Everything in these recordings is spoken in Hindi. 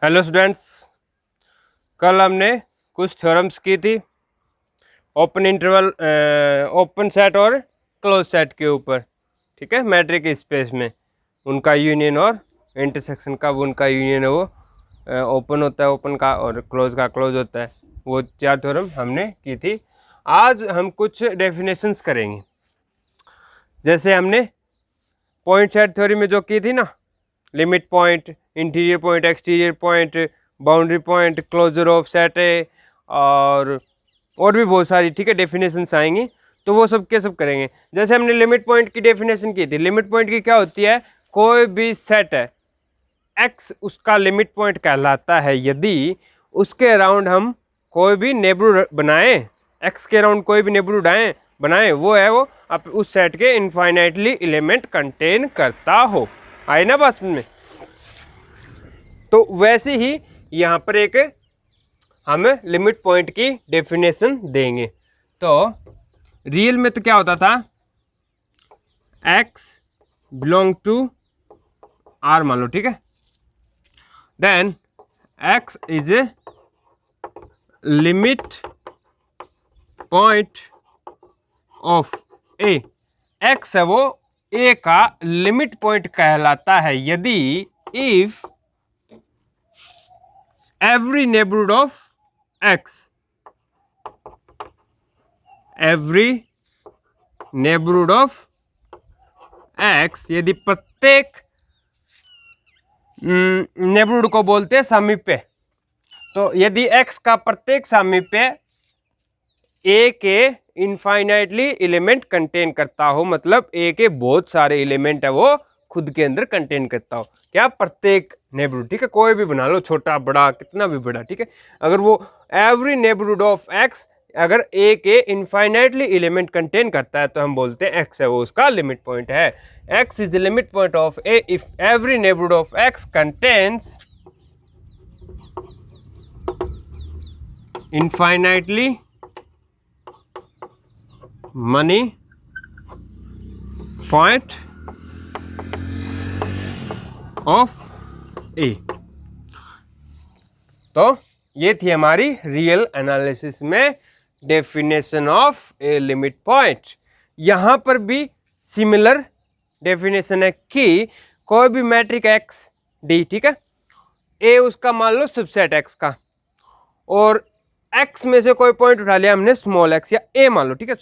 हेलो स्टूडेंट्स, कल हमने कुछ थ्योरम्स की थी ओपन इंटरवल, ओपन सेट और क्लोज सेट के ऊपर। ठीक है, मैट्रिक स्पेस में उनका यूनियन और इंटरसेक्शन का उनका यूनियन है वो ओपन होता है ओपन का, और क्लोज का क्लोज होता है। वो 4 थ्योरम हमने की थी। आज हम कुछ डेफिनेशंस करेंगे। जैसे हमने पॉइंट सेट थ्योरी में जो की थी ना, limit point, interior point, exterior point, boundary point, closure of set है, और भी बहुत सारी, ठीक है, डेफिनेशंस आएंगी। तो वो सब के सब करेंगे। जैसे हमने लिमिट पॉइंट की डेफिनेशन की थी। लिमिट पॉइंट की क्या होती है? कोई भी सेट है एक्स उसका लिमिट पॉइंट कहलाता है यदि उसके अराउंड हम कोई भी नेबरहुड बनाए, एक्स के अराउंड कोई भी नेबरहुड बनाए, वो है वो अब उस सेट के इनफाइनाइटली एलिमेंट कंटेन करता हो। आए ना बात में? तो वैसे ही यहाँ पर एक हम लिमिट पॉइंट की डेफिनेशन देंगे। तो रियल में तो क्या होता था? x बिलोंग टू r मान लो, ठीक है। Then x is a limit point of a। x है वो a का लिमिट पॉइंट कहलाता है यदि if every neighborhood of x, every neighborhood of x, यदि प्रत्येक नेबरहुड को बोलते हैं सामीप्य। तो यदि x का प्रत्येक सामीप्य a के इनफाइनाइटली एलिमेंट कंटेन करता हो, मतलब a के बहुत सारे एलिमेंट है वो खुद के अंदर कंटेन करता हो। क्या? प्रत्येक नेबरहुड, ठीक है, कोई भी बना लो, छोटा बड़ा कितना भी बड़ा, ठीक है। अगर वो एवरी नेबरहुड ऑफ x अगर a के इनफाइनाइटली एलिमेंट कंटेन करता है तो हम बोलते हैं x है वो उसका लिमिट पॉइंट है। x is the limit point of a if every neighbourhood of x contains infinitely many point of a। तो ये थी हमारी रियल एनालिसिस में definition of A limit point. यहां पर भी सिमिलर डेफिनेशन है कि कोई भी मैट्रिक एक्स डी, ठीक है, ए उसका मान लो सबसेट एक्स का, और एक्स में से कोई पॉइंट उठा लिया हमने स्मॉल एक्स या ए मान लो, ठीक है,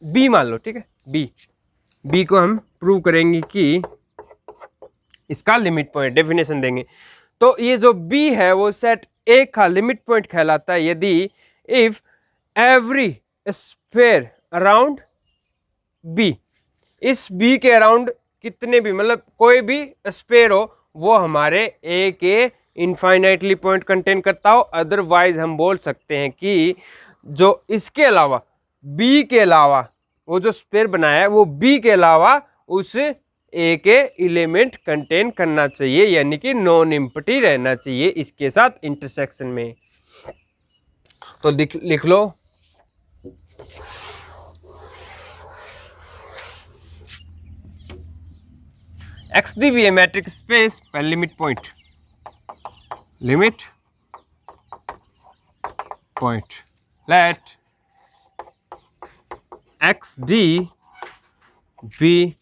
बी मान लो, ठीक है, बी को हम प्रूव करेंगे कि इसका लिमिट पॉइंट, डेफिनेशन देंगे। तो ये जो बी है वो सेट ए का लिमिट पॉइंट कहलाता है यदि if every sphere around B, इस बी के अराउंड कितने भी, मतलब कोई भी स्फीयर हो वो हमारे ए के इनफाइनाइटली पॉइंट कंटेन करता हो। अदरवाइज हम बोल सकते हैं कि जो इसके अलावा बी के अलावा वो जो स्फीयर बनाया है वो बी के अलावा उस ए के एलिमेंट कंटेन करना चाहिए, यानी कि नॉन एम्प्टी रहना चाहिए इसके साथ इंटरसेक्शन में। तो लिख लो एक्स डी भी है मैट्रिक स्पेस पर limit point let X d be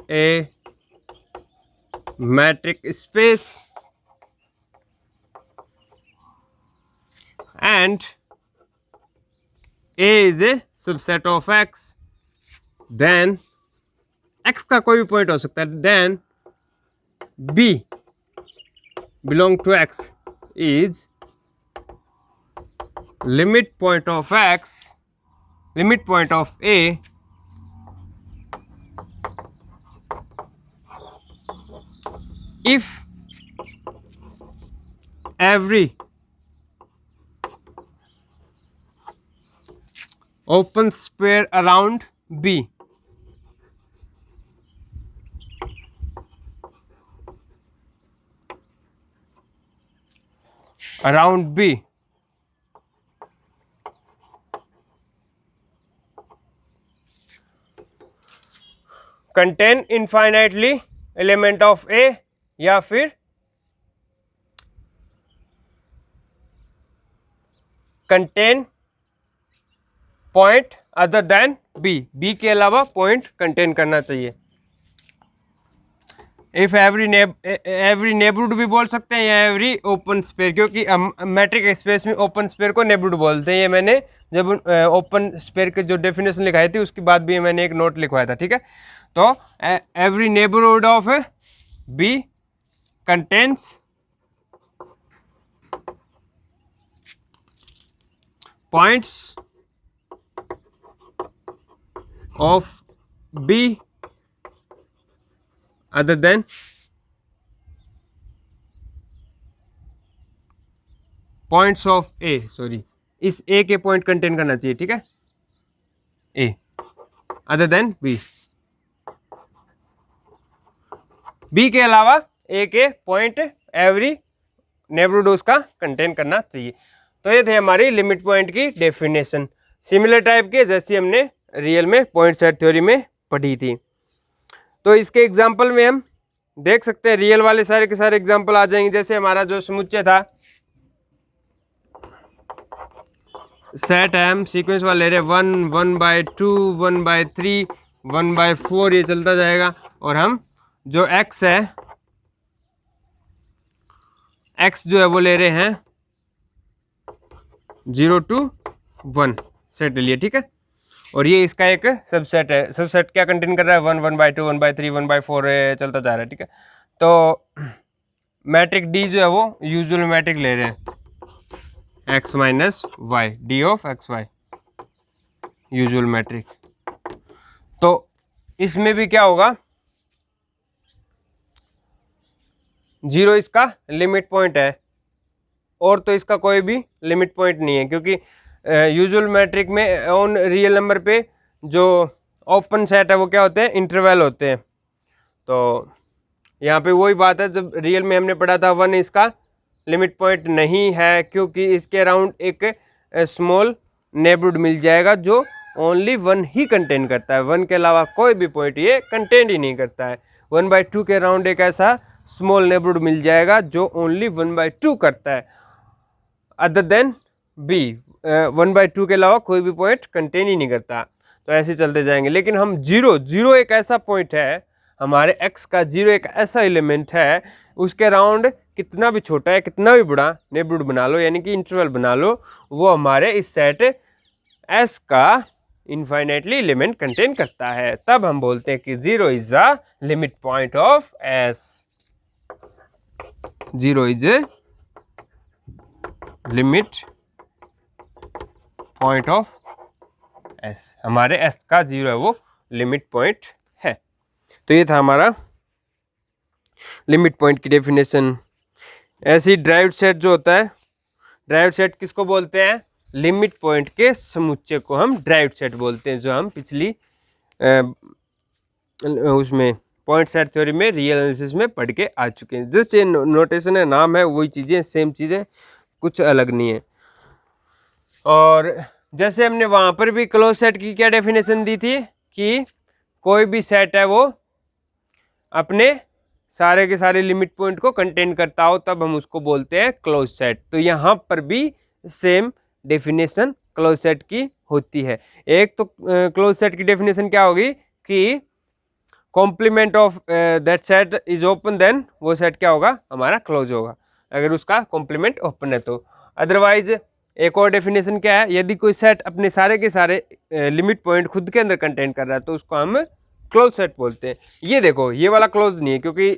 a metric space and a is a subset of x, then x का कोई भी पॉइंट हो सकता है, then b belong to x is limit point of x, limit point of a if every open sphere around B contain infinitely element of A, या फिर contain point other than B के अलावा पॉइंट कंटेन करना चाहिए। इफ एवरी नेबरहुड भी बोल सकते हैं या एवरी ओपन स्पेयर, क्योंकि मैट्रिक स्पेस में ओपन स्पेयर को नेबरहुड बोलते हैं। ये मैंने जब ओपन स्पेयर के जो डेफिनेशन लिखाई थी उसके बाद भी मैंने एक नोट लिखवाया था, ठीक है। तो every neighbourhood of B contains points of B other than points of A, sorry इस A के पॉइंट कंटेन करना चाहिए, ठीक है, A other than B, B के अलावा A के पॉइंट एवरी नेबरहुड उसका कंटेन करना चाहिए। तो ये थे हमारी लिमिट पॉइंट की डेफिनेशन, सिमिलर टाइप के जैसी हमने रियल में पॉइंट सेट थ्योरी में पढ़ी थी। तो इसके एग्जांपल में हम देख सकते हैं, रियल वाले सारे के सारे एग्जांपल आ जाएंगे। जैसे हमारा जो समुच्चय था सेट एम सीक्वेंस वाले ले रहे 1, 1/2, 1/3, 1/4 ये चलता जाएगा। और हम जो x है, x जो है वो ले रहे हैं 0 to 1 सेट लिए, ठीक है। और ये इसका एक सबसेट है। सबसेट क्या कंटेन कर रहा है, 1, 1/2, 1/3, 1/4 चलता जा रहा है, ठीक है। तो मैट्रिक डी जो है वो यूजुअल मैट्रिक ले रहे हैं x minus y, d of x y usual metric. तो इसमें भी क्या होगा, 0 इसका लिमिट पॉइंट है और तो इसका कोई भी लिमिट पॉइंट नहीं है, क्योंकि यूजुअल मैट्रिक में ऑन रियल नंबर पे जो ओपन सेट है वो क्या होते हैं, इंटरवल होते हैं। तो यहाँ पे वही बात है, जब रियल में हमने पढ़ा था 1 इसका लिमिट पॉइंट नहीं है, क्योंकि इसके अराउंड एक स्मॉल नेबरहुड मिल जाएगा जो ओनली 1 ही कंटेन करता है, 1 के अलावा कोई भी पॉइंट ये कंटेन ही नहीं करता है। 1/2 के अराउंड एक ऐसा स्मॉल नेबरहुड मिल जाएगा जो ओनली 1/2 करता है, अदर देन बी 1/2 के अलावा कोई भी पॉइंट कंटेन ही नहीं करता। तो ऐसे चलते जाएंगे। लेकिन हम 0 एक ऐसा पॉइंट है, हमारे x का 0 एक ऐसा एलिमेंट है, उसके अराउंड कितना भी छोटा है कितना भी बड़ा नेबरहुड बना लो, यानी कि इंटरवल बना लो, वो हमारे इस सेट S का इनफाइनाइटली एलिमेंट कंटेन करता है। तब हम बोलते हैं कि 0 is the limit point of S। 0 is limit point of S, हमारे S का 0 है वो लिमिट पॉइंट है। तो ये था हमारा लिमिट पॉइंट की डेफिनेशन। ऐसे ही ड्राइव्ड सेट जो होता है, ड्राइव्ड सेट किसको बोलते हैं, लिमिट पॉइंट के समुच्चय को हम ड्राइव्ड सेट बोलते हैं, जो हम पिछली उसमें पॉइंट सेट थ्योरी में रियल एनालिसिस में पढ़ के आ चुके हैं। जस्ट ये नोटेशन है, नाम है, वही चीज़ें सेम चीज़ें, कुछ अलग नहीं है। और जैसे हमने वहाँ पर भी क्लोज सेट की क्या डेफिनेशन दी थी कि कोई भी सेट है वो अपने सारे के सारे लिमिट पॉइंट को कंटेन करता हो, तब हम उसको बोलते हैं क्लोज सेट। तो यहाँ पर भी सेम डेफिनेशन क्लोज सेट की होती है। एक तो क्लोज सेट की डेफिनेशन क्या होगी कि complement of that set is open, then वो सेट क्या होगा, हमारा क्लोज होगा, अगर उसका कॉम्प्लीमेंट ओपन है तो। अदरवाइज एक और डेफिनेशन क्या है, यदि कोई सेट अपने सारे के सारे लिमिट पॉइंट खुद के अंदर कंटेन कर रहा है तो उसको हम क्लोज सेट बोलते हैं। ये देखो, ये वाला क्लोज नहीं है, क्योंकि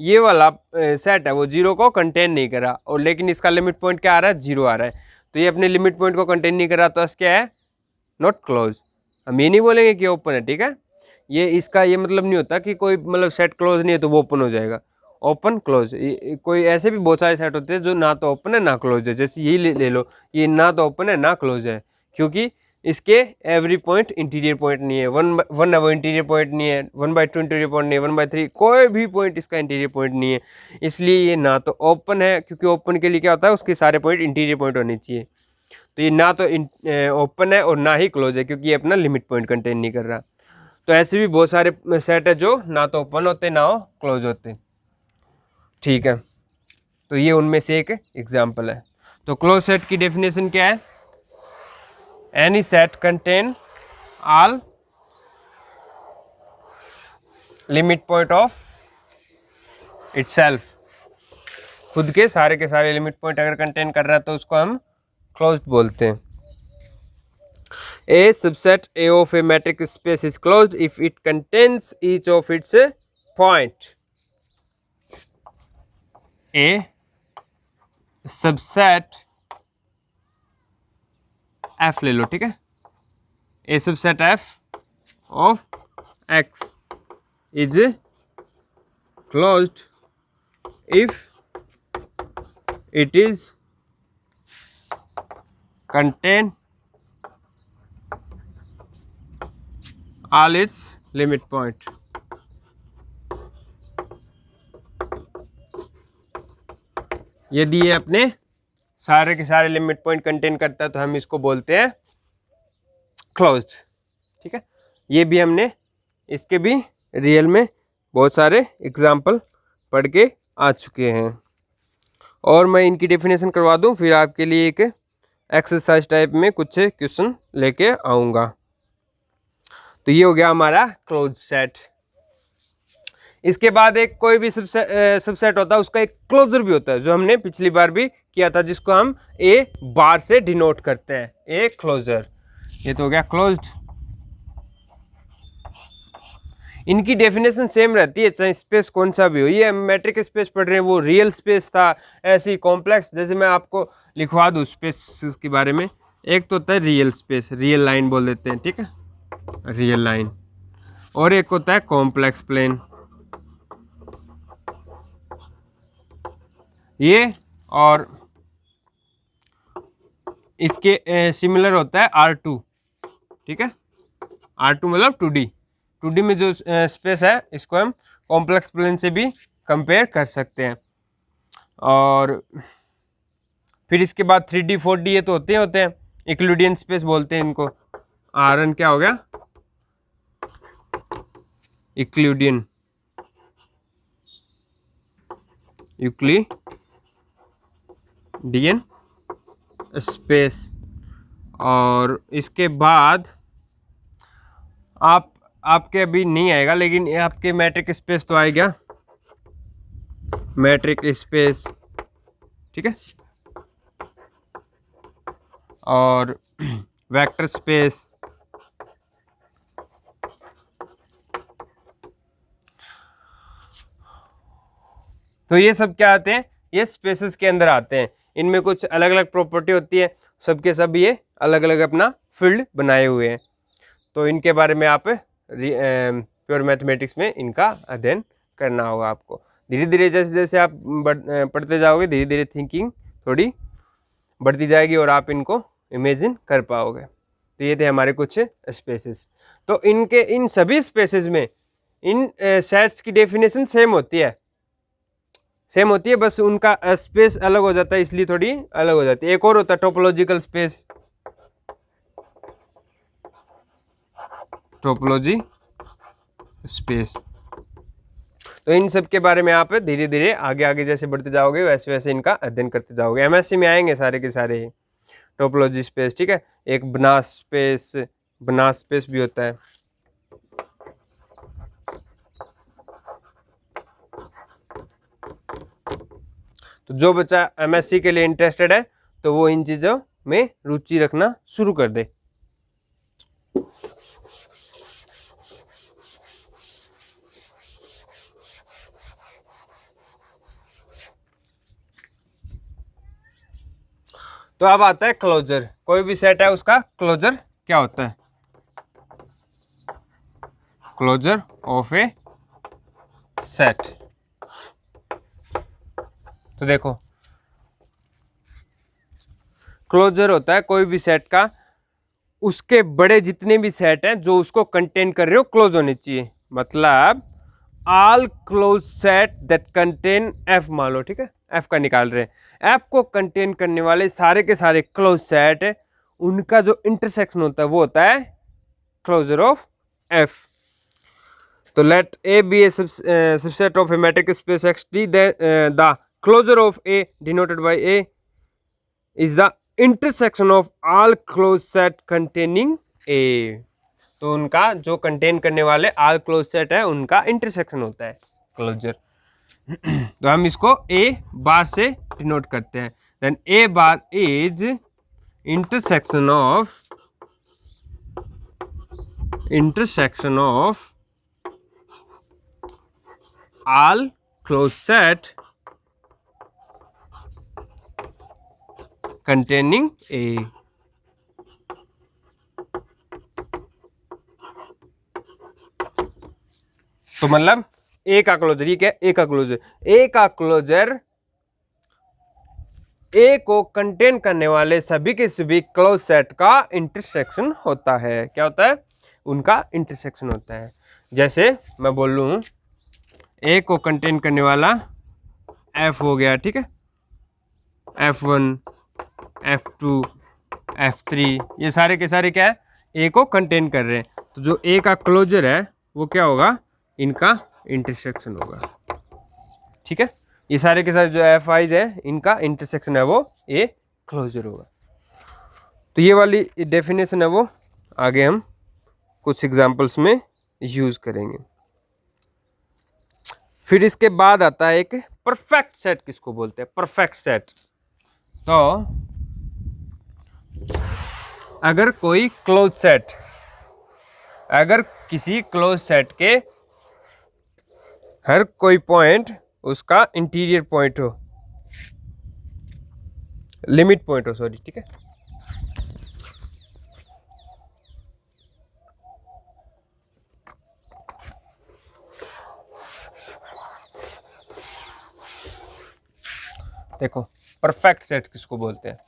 ये वाला सेट है वो 0 को कंटेन नहीं कर रहा, और लेकिन इसका लिमिट पॉइंट क्या आ रहा है, 0 आ रहा है। तो ये अपने लिमिट पॉइंट को कंटेन नहीं कर रहा, तो क्या है, नॉट क्लोज। हम ये नहीं बोलेंगे कि ओपन है, ठीक है। ये इसका ये मतलब नहीं होता कि कोई मतलब सेट क्लोज नहीं है तो वो ओपन हो जाएगा। ओपन क्लोज, कोई ऐसे भी बहुत सारे सेट होते हैं जो ना तो ओपन है ना क्लोज है। जैसे ये ले लो, ये ना तो ओपन है ना क्लोज है, क्योंकि इसके एवरी पॉइंट इंटीरियर पॉइंट नहीं है। 1 है वो इंटीरियर पॉइंट नहीं है, 1/2 इंटीरियर पॉइंट नहीं है, 1/3 कोई भी पॉइंट इसका इंटीरियर पॉइंट नहीं है। इसलिए ये ना तो ओपन है, क्योंकि ओपन के लिए क्या होता है, उसके सारे पॉइंट इंटीरियर पॉइंट होने चाहिए। तो ये ना तो ओपन है और ना ही क्लोज है, क्योंकि ये अपना लिमिट पॉइंट कंटेन नहीं कर रहा। तो ऐसे भी बहुत सारे सेट है जो ना तो ओपन होते ना हो क्लोज होते, ठीक है। तो ये उनमें से एक एग्जाम्पल है। तो क्लोज सेट की डेफिनेशन क्या है, any set contain all limit point of itself, खुद के सारे लिमिट पॉइंट अगर कंटेन कर रहा है तो उसको हम क्लोज्ड बोलते हैं। A subset A of a metric space is closed if it contains each of its point. A subset F ले लो, ठीक है, a subset F of X is closed if it is contain all its limit point। यदि ये अपने सारे के सारे लिमिट पॉइंट कंटेन करता है तो हम इसको बोलते हैं क्लोज्ड, ठीक है। ये भी हमने इसके भी रियल में बहुत सारे एग्जाम्पल पढ़ के आ चुके हैं, और मैं इनकी डेफिनेशन करवा दूं, फिर आपके लिए एक एक्सरसाइज टाइप में कुछ क्वेश्चन लेके आऊँगा। तो ये हो गया हमारा क्लोज सेट। इसके बाद एक कोई भी सबसेट होता है उसका एक क्लोजर भी होता है, जो हमने पिछली बार भी किया था, जिसको हम ए बार से डिनोट करते हैं, ए क्लोजर। ये तो हो गया क्लोज्ड। इनकी डेफिनेशन सेम रहती है चाहे स्पेस कौन सा भी हो। ये मैट्रिक स्पेस पढ़ रहे हैं, वो रियल स्पेस था, ऐसी कॉम्प्लेक्स। जैसे मैं आपको लिखवा दूँ स्पेस के बारे में, एक तो होता है रियल स्पेस, रियल लाइन बोल देते हैं, ठीक है, रियल लाइन, और एक होता है कॉम्प्लेक्स प्लेन। ये और इसके सिमिलर होता है R2, ठीक है, R2 मतलब 2D। 2D में जो स्पेस है इसको हम कॉम्प्लेक्स प्लेन से भी कंपेयर कर सकते हैं। और फिर इसके बाद 3D 4D ये तो होते हैं, यूक्लिडियन स्पेस बोलते हैं इनको। Rn क्या हो गया, यूक्लिडियन स्पेस। और इसके बाद आपके अभी नहीं आएगा, लेकिन ये आपके मैट्रिक स्पेस तो आएगा, मैट्रिक स्पेस, ठीक है, और वेक्टर स्पेस। तो ये सब क्या आते हैं, ये स्पेसेस के अंदर आते हैं। इनमें कुछ अलग अलग प्रॉपर्टी होती है, सबके सब ये अलग अलग अपना फील्ड बनाए हुए हैं। तो इनके बारे में आप प्योर मैथमेटिक्स में इनका अध्ययन करना होगा आपको। धीरे धीरे जैसे जैसे आप पढ़ते जाओगे, धीरे धीरे थिंकिंग थोड़ी बढ़ती जाएगी और आप इनको इमेजिन कर पाओगे। तो ये थे हमारे कुछ स्पेसेस। तो इनके इन सभी स्पेसेस में इन सेट्स की डेफिनेशन सेम होती है, बस उनका स्पेस अलग हो जाता है, इसलिए थोड़ी अलग हो जाती है। एक और होता है टोपोलॉजिकल स्पेस, टोपोलॉजी स्पेस। तो इन सब के बारे में आप धीरे धीरे आगे आगे जैसे बढ़ते जाओगे वैसे वैसे इनका अध्ययन करते जाओगे। एमएससी में आएंगे सारे के सारे ही टोपोलॉजी स्पेस, ठीक है। एक बनास स्पेस भी होता है। तो जो बच्चा एमएससी के लिए इंटरेस्टेड है तो वो इन चीज़ों में रुचि रखना शुरू कर दे। तो अब आता है क्लोजर। कोई भी सेट है उसका क्लोजर क्या होता है, क्लोजर ऑफ ए सेट। तो देखो क्लोजर होता है कोई भी सेट का, उसके बड़े जितने भी सेट हैं जो उसको कंटेन कर रहे हो क्लोज होने चाहिए। मतलब all close set that contain F मान लो, ठीक है, एफ का निकाल रहे हैं, एफ को कंटेन करने वाले सारे के सारे क्लोज सेट है, उनका जो इंटरसेक्शन होता है वो होता है क्लोजर ऑफ एफ। तो let A be a subset of a metric space X T, the closure of A denoted by A is the intersection of all close set containing A. तो उनका जो कंटेन करने वाले ऑल क्लोज सेट है उनका इंटरसेक्शन होता है क्लोजर। तो हम इसको ए बार से डिनोट करते हैं। Then A bar is intersection of all close set containing A. तो मतलब ए का क्लोजर, ये क्या है? ए का क्लोजर, ए का क्लोजर ए को कंटेन करने वाले सभी के सभी क्लोज सेट का इंटरसेक्शन होता है। क्या होता है? उनका इंटरसेक्शन होता है। जैसे मैं बोल लूँ ए को कंटेन करने वाला एफ हो गया, ठीक है, F1, F2, F3, ये सारे के सारे क्या है? ए को कंटेन कर रहे हैं। तो जो ए का क्लोजर है वो क्या होगा? इनका इंटरसेक्शन होगा, ठीक है। ये सारे के सारे जो एफ आईज है इनका इंटरसेक्शन है वो ए क्लोजर होगा। तो ये वाली डेफिनेशन है वो आगे हम कुछ एग्जांपल्स में यूज करेंगे। फिर इसके बाद आता है एक परफेक्ट सेट। किसको बोलते हैं? Perfect set. तो अगर कोई क्लोज सेट, अगर किसी क्लोज सेट के हर कोई पॉइंट उसका इंटीरियर पॉइंट हो, लिमिट पॉइंट हो, सॉरी, ठीक है, देखो परफेक्ट सेट किसको बोलते हैं?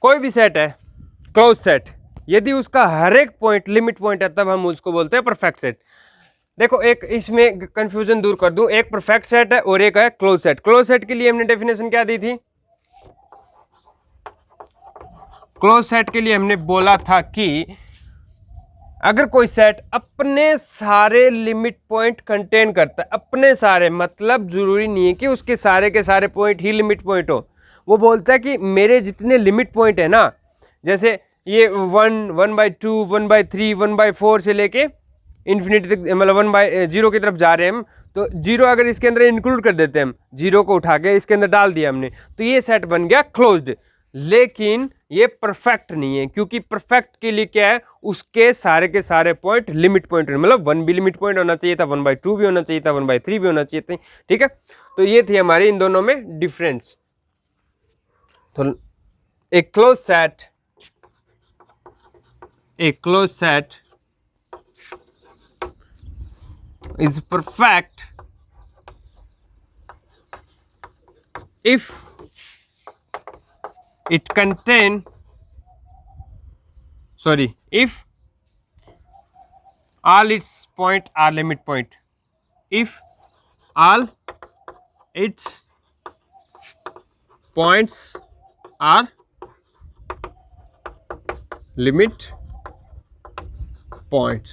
कोई भी सेट है क्लोज सेट, यदि उसका हर एक पॉइंट लिमिट पॉइंट है तब हम उसको बोलते हैं परफेक्ट सेट। देखो एक इसमें कंफ्यूजन दूर कर दूं, एक परफेक्ट सेट है और एक है क्लोज सेट। क्लोज सेट के लिए हमने डेफिनेशन क्या दी थी? क्लोज सेट के लिए हमने बोला था कि अगर कोई सेट अपने सारे लिमिट पॉइंट कंटेन करता है, अपने सारे मतलब जरूरी नहीं है कि उसके सारे के सारे पॉइंट ही लिमिट पॉइंट हो, वो बोलता है कि मेरे जितने लिमिट पॉइंट है ना, जैसे ये 1, 1/2, 1/3, 1/4 से लेके इन्फिनिटी तक, मतलब 1/0 की तरफ जा रहे हैं हम, तो 0 अगर इसके अंदर इंक्लूड कर देते हैं, हम 0 को उठा के इसके अंदर डाल दिया हमने, तो ये सेट बन गया क्लोज्ड। लेकिन ये परफेक्ट नहीं है, क्योंकि परफेक्ट के लिए क्या है? उसके सारे के सारे पॉइंट लिमिट पॉइंट, मतलब 1 भी लिमिट पॉइंट होना चाहिए था, 1/2 भी होना चाहिए था, 1/3 भी होना चाहिए था, ठीक है। तो ये थी हमारी इन दोनों में डिफरेंस। तो एक close set is perfect if it contain, if all its point are limit point, if all its points are limit points।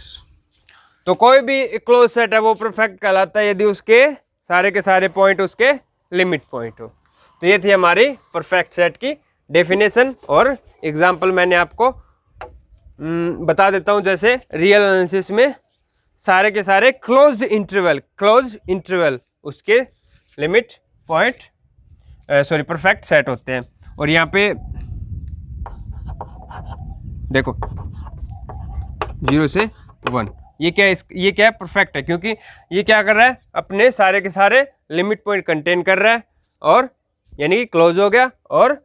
तो कोई भी क्लोज सेट है वो परफेक्ट कहलाता है यदि उसके सारे के सारे पॉइंट उसके लिमिट पॉइंट हो। तो ये थी हमारी परफेक्ट सेट की डेफिनेशन, और एग्जांपल मैंने आपको बता देता हूं। जैसे रियल एनालिसिस में सारे के सारे क्लोज्ड इंटरवल उसके लिमिट पॉइंट परफेक्ट सेट होते हैं। और यहाँ पे देखो 0 से 1, ये क्या है? परफेक्ट है, क्योंकि ये क्या कर रहा है? अपने सारे के सारे लिमिट पॉइंट कंटेन कर रहा है, और यानी कि क्लोज हो गया, और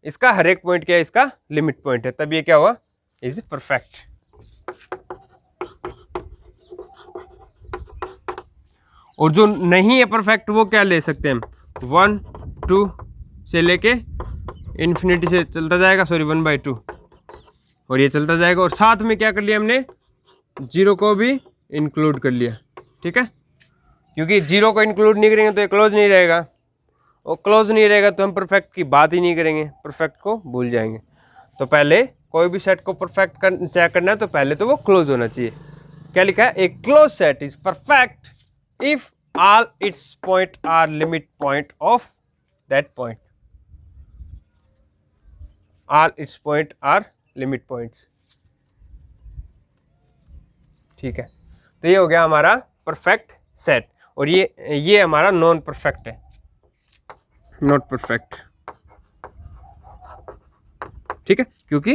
इसका हर एक पॉइंट क्या है? इसका लिमिट पॉइंट है, तब ये क्या हुआ? Is perfect. और जो नहीं है परफेक्ट वो क्या ले सकते हैं हम? 1, 2 से लेके इन्फिनिटी से चलता जाएगा, 1/2, और ये चलता जाएगा, और साथ में क्या कर लिया हमने? 0 को भी इंक्लूड कर लिया, ठीक है, क्योंकि 0 को इंक्लूड नहीं करेंगे तो ये क्लोज नहीं रहेगा, और क्लोज नहीं रहेगा तो हम परफेक्ट की बात ही नहीं करेंगे, परफेक्ट को भूल जाएंगे। तो पहले कोई भी सेट को परफेक्ट चेक करना है तो पहले तो वो क्लोज होना चाहिए। क्या लिखा है, a close set is perfect if all its point are limit point of that point, all its point are limit points. ठीक है, तो ये हो गया हमारा परफेक्ट सेट, और ये हमारा नॉन परफेक्ट है, नॉट परफेक्ट। ठीक है, क्योंकि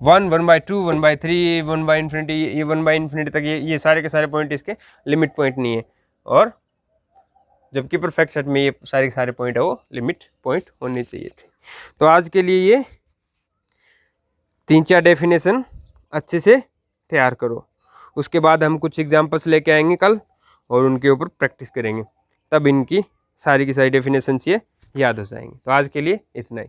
1, 1/2, 1/3, 1/∞, ये 1/∞ तक ये सारे के सारे पॉइंट इसके लिमिट पॉइंट नहीं है, और जबकि परफेक्ट सेट में ये सारे के सारे पॉइंट है वो लिमिट पॉइंट होने चाहिए थे। तो आज के लिए ये 3-4 डेफिनेशन अच्छे से तैयार करो, उसके बाद हम कुछ एग्जांपल्स लेके आएंगे कल और उनके ऊपर प्रैक्टिस करेंगे, तब इनकी सारी की सारी डेफिनेशंस ये याद हो जाएंगे। तो आज के लिए इतना ही।